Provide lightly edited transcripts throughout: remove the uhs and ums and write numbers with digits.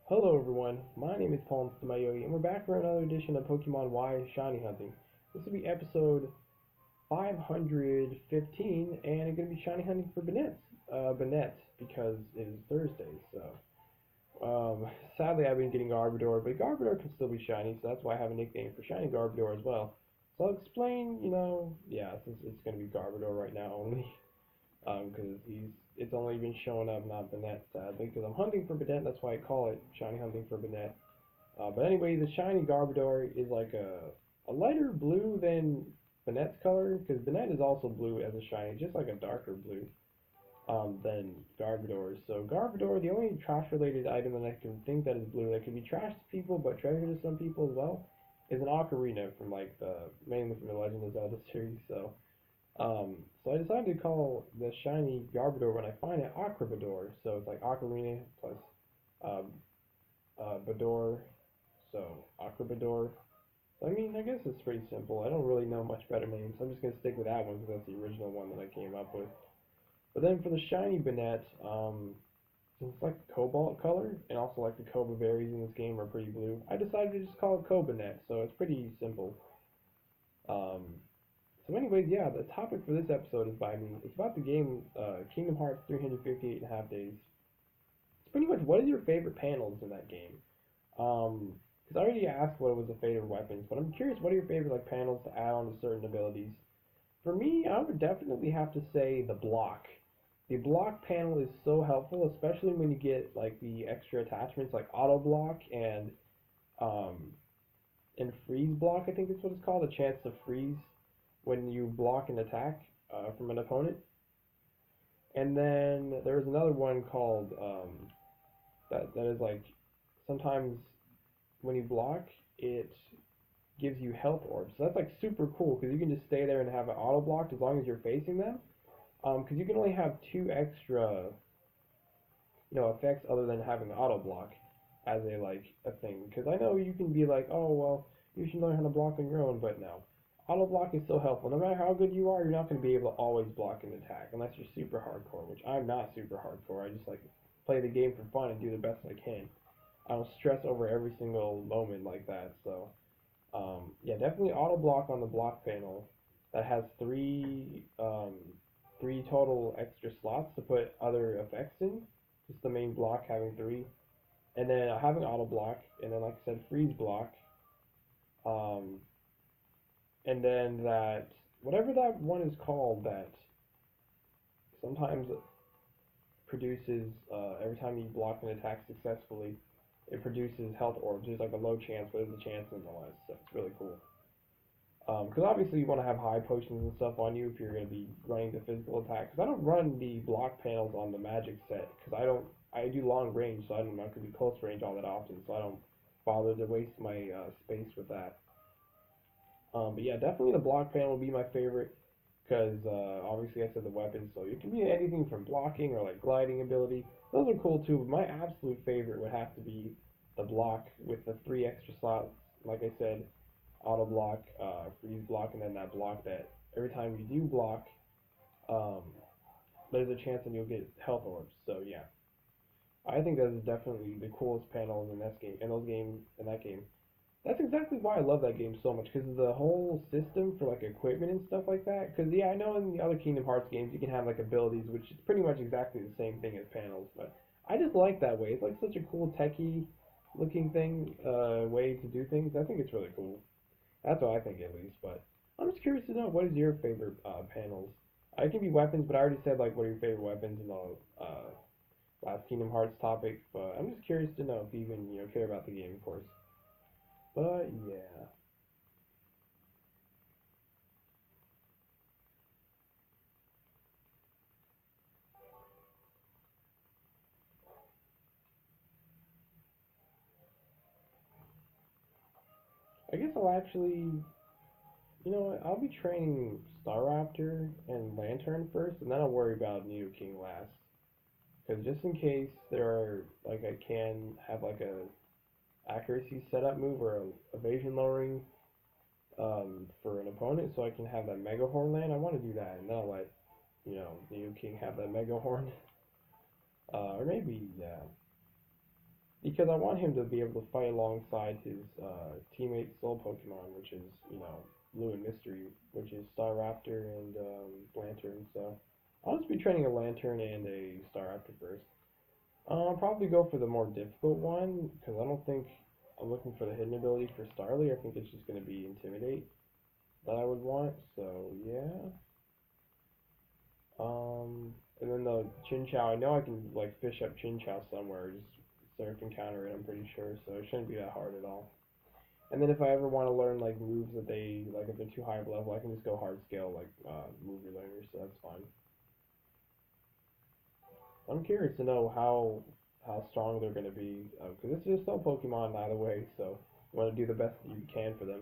Hello everyone, my name is PauLInstaMyooin, and we're back for another edition of Pokemon Y Shiny Hunting. This will be episode 515, and I'm going to be shiny hunting for Banette, because it is Thursday, sadly I've been getting Garbodor, but Garbodor can still be shiny, so that's why I have a nickname for Shiny Garbodor as well. So I'll explain, since it's going to be Garbodor right now only, because it's only been showing up, not Banette, sadly, because I'm hunting for Banette, that's why I call it Shiny Hunting for Banette. But anyway, the shiny Garbodor is like a lighter blue than Banette's color, because Banette is also blue as a shiny, just like a darker blue than Garbodor. So Garbodor, the only trash-related item that I can think that is blue that can be trash to people but treasure to some people as well is an ocarina from mainly from the Legend of Zelda series. So I decided to call the shiny Garbodor when I find it Aquabador. So it's like Ocarina plus um, Bador, so Aquabador. I mean, I guess it's pretty simple. I don't really know much better names. So I'm just gonna stick with that one because that's the original one that I came up with. But then for the shiny Banette, since it's like a cobalt color, and also like the Koba berries in this game are pretty blue, I decided to just call it Kobanette. So it's pretty simple. Um, so anyways, yeah, the topic for this episode is by me. It's about the game Kingdom Hearts 358 and a half days. It's pretty much what is your favorite panels in that game? Because I already asked what was the favorite weapons, but I'm curious, what are your favorite like panels to add on to certain abilities? For me, I would definitely have to say the block. The block panel is so helpful, especially when you get like the extra attachments like auto block um and freeze block. I think is what it's called. A chance to freeze when you block an attack from an opponent. And then there's another one called that is like sometimes when you block, it gives you health orbs. So that's like super cool because you can just stay there and have it auto blocked as long as you're facing them. Because you can only have two extra, effects other than having auto block as a thing. Because I know you can be like, oh well, you should learn how to block on your own, but no. Auto block is so helpful. No matter how good you are, you're not going to be able to always block an attack unless you're super hardcore, which I'm not super hardcore. I just like play the game for fun and do the best I can. I don't stress over every single moment like that. So yeah, definitely auto block on the block panel that has three total extra slots to put other effects in. Just the main block having three, and then having auto block, and then like I said, freeze block, um, and then that whatever that one is called that sometimes produces every time you block an attack successfully, it produces health orbs. There's like a low chance, but there's a chance nonetheless. So it's really cool. Because obviously you want to have high potions and stuff on you if you're going to be running the physical attack. Because I don't run the block panels on the magic set because I do long range, so I'm not going to be close range all that often, so I don't bother to waste my space with that. But yeah, definitely the block panel would be my favorite because obviously I said the weapons, so it can be anything from blocking or like gliding ability. Those are cool too. But my absolute favorite would have to be the block with the three extra slots. Like I said, auto block, freeze block, and then that block that every time you do block, um, there's a chance that you'll get health orbs. So yeah, I think that is definitely the coolest panels in that game. In that game, that's exactly why I love that game so much because of the whole system for like equipment and stuff like that. Because yeah, I know in the other Kingdom Hearts games you can have like abilities, which is pretty much exactly the same thing as panels, but I just like that way. It's like such a cool techie looking thing, way to do things. I think it's really cool. That's what I think at least. But I'm just curious to know what is your favorite panels. It can be weapons, but I already said like what are your favorite weapons in the last Kingdom Hearts topic. But I'm just curious to know if you even care about the game, of course. But yeah, I guess I'll actually, what, I'll be training Staraptor and Lantern first, and then I'll worry about King last. Because just in case there are like I can have like a accuracy setup move or a evasion lowering for an opponent so I can have that Mega Horn land. I want to do that, and then I'll let, Neo King have that Mega Horn. Or maybe, yeah. because I want him to be able to fight alongside his teammate Soul Pokemon, which is, Blue and Mystery, which is Staraptor and Lantern. So I'll just be training a Lantern and a Staraptor first. I'll probably go for the more difficult one because I don't think I'm looking for the hidden ability for Starly. I think it's just going to be Intimidate that I would want. So yeah. And then the Chinchou, I know I can like fish up Chinchou somewhere, just surf and counter it. I'm pretty sure, so it shouldn't be that hard at all. And then if I ever want to learn like moves that they like if they're too high of level, I can just go hard scale like movie learners, so that's fine. I'm curious to know how strong they're going to be because it's just still Pokemon either way, so you want to do the best that you can for them.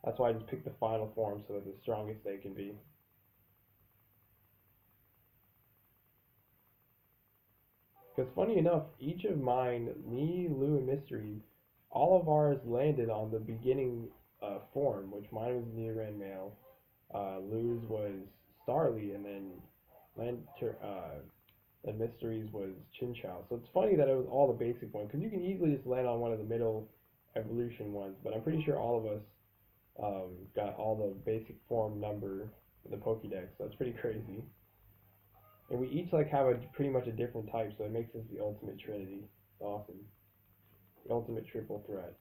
That's why I just picked the final form so that the strongest they can be. Because funny enough, each of mine, me, Lou, and Mystery, all of ours landed on the beginning form, which mine was Nidoran male, Lou's was Starly, and then Lantur, and Mystery's was Chinchou. So it's funny that it was all the basic ones, because you can easily just land on one of the middle evolution ones, but I'm pretty sure all of us got all the basic form number in the Pokédex, so that's pretty crazy. And we each like have a pretty much a different type, so it makes us the ultimate trinity. It's awesome. The ultimate triple threat.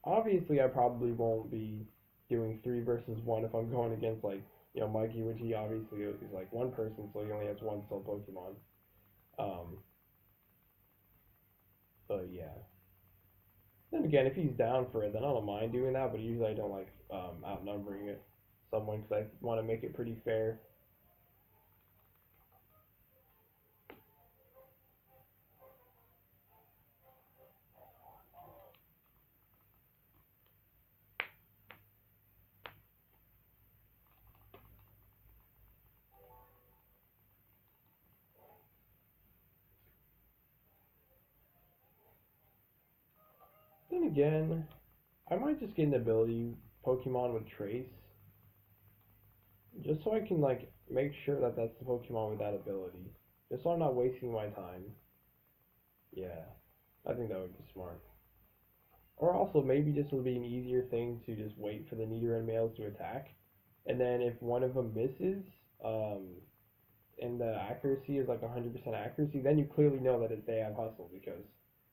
Obviously, I probably won't be doing 3 versus 1 if I'm going against like Mikey, which he obviously is like one person, so he only has one soul Pokemon. Um, but yeah. Then again, if he's down for it, then I don't mind doing that. But usually I don't like outnumbering it someone because I want to make it pretty fair. Then again, I might just get an ability Pokemon with Trace, just so I can like make sure that that's the Pokemon with that ability, just so I'm not wasting my time. Yeah, I think that would be smart. Or also maybe this will be an easier thing to just wait for the Nidoran males to attack, and then if one of them misses, um, and the accuracy is like 100% accuracy, then you clearly know that they have hustle because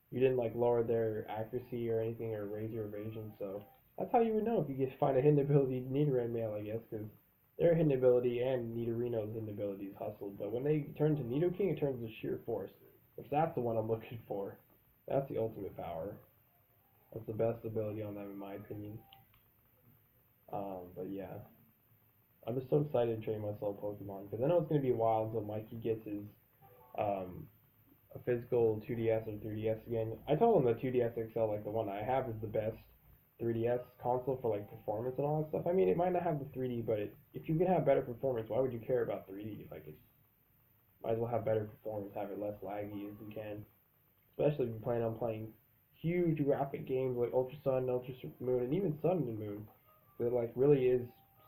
you didn't like lower their accuracy or anything or raise your evasion. So that's how you would know if you get find a hidden ability Nidoran male, I guess, because their hidden ability and Nidorino's hidden ability is hustled. But when they turn to Nidoking, it turns to sheer force, which that's the one I'm looking for. That's the ultimate power. That's the best ability on them in my opinion. But yeah, I'm just so excited to train myself Pokemon because I know it's gonna be a while until Mikey gets his um, a physical 2DS or 3DS again. I told him the 2DS XL, like the one I have, is the best 3DS console for like performance and all that stuff. I mean, it might not have the 3D, but if you can have better performance, why would you care about 3D? Like, it might as well have better performance, have it less laggy as you can. Especially if you plan on playing huge rapid games like Ultra Sun, Ultra Moon, and even Sun and Moon. That like really is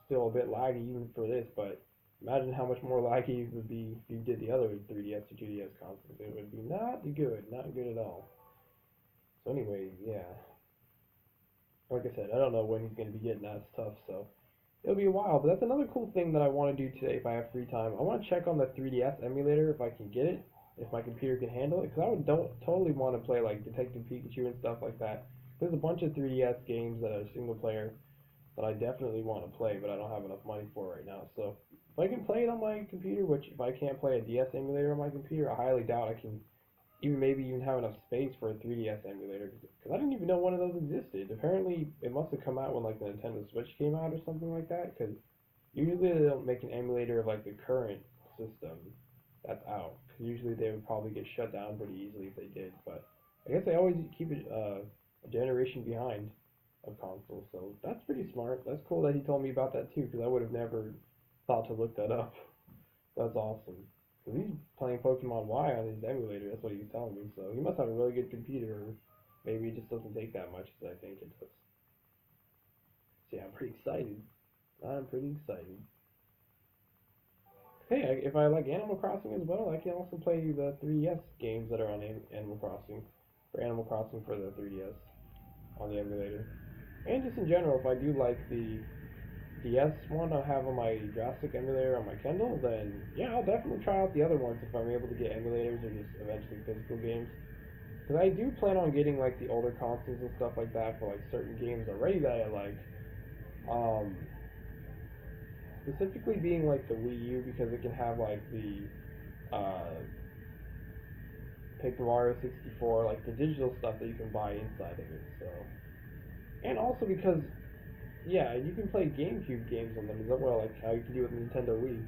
still a bit laggy even for this, but imagine how much more laggy it would be if you did the other 3DS or 2DS consoles. It would be not good at all. So anyways, yeah. Like I said, I don't know when he's going to be getting that stuff, so it'll be a while. But that's another cool thing that I want to do today if I have free time. I want to check on the 3DS emulator if I can get it, if my computer can handle it, because I would don't totally want to play like Detective Pikachu and stuff like that. There's a bunch of 3DS games that are single player that I definitely want to play, but I don't have enough money for right now. So if I can play it on my computer, which if I can't play a DS emulator on my computer, I highly doubt I can even maybe even have enough space for a 3DS emulator because I didn't even know one of those existed. Apparently, it must have come out when like the Nintendo Switch came out or something like that. Because usually they don't make an emulator of like the current system that's out. Because usually they would probably get shut down pretty easily if they did. But I guess they always keep it a generation behind of consoles. So that's pretty smart. That's cool that he told me about that too. Because I would have never thought to look that up. That's awesome. Because he's playing Pokemon Y on his emulator, that's what he was telling me. So he must have a really good computer, or maybe it just doesn't take that much as I think it does. So yeah, I'm pretty excited. I'm pretty excited. Hey, if I like Animal Crossing as well, I can also play the 3DS games that are on Animal Crossing, for Animal Crossing for the 3DS on the emulator. And just in general, if I do like the DS one I have on my Jurassic emulator on my Kindle, then yeah, I'll definitely try out the other ones if I'm able to get emulators or just eventually physical games. Because I do plan on getting like the older consoles and stuff like that for like certain games already that I like. Um, Specifically being like the Wii U because it can have like the Paper Mario 64, like the digital stuff that you can buy inside of it. So, and also because yeah, you can play GameCube games on them as well, like how you can do with Nintendo Wii.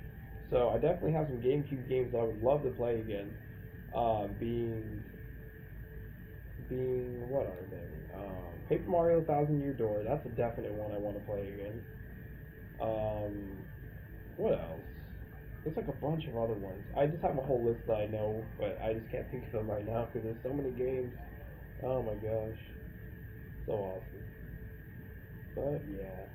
So I definitely have some GameCube games I would love to play again. Being what are they? Paper Mario Thousand Year Door. That's a definite one I want to play again. Um, what else? There's like a bunch of other ones. I just have a whole list that I know, but I just can't think of them right now because there's so many games. Oh my gosh, so awesome. But yeah.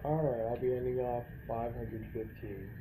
All right, I'll be ending off 515.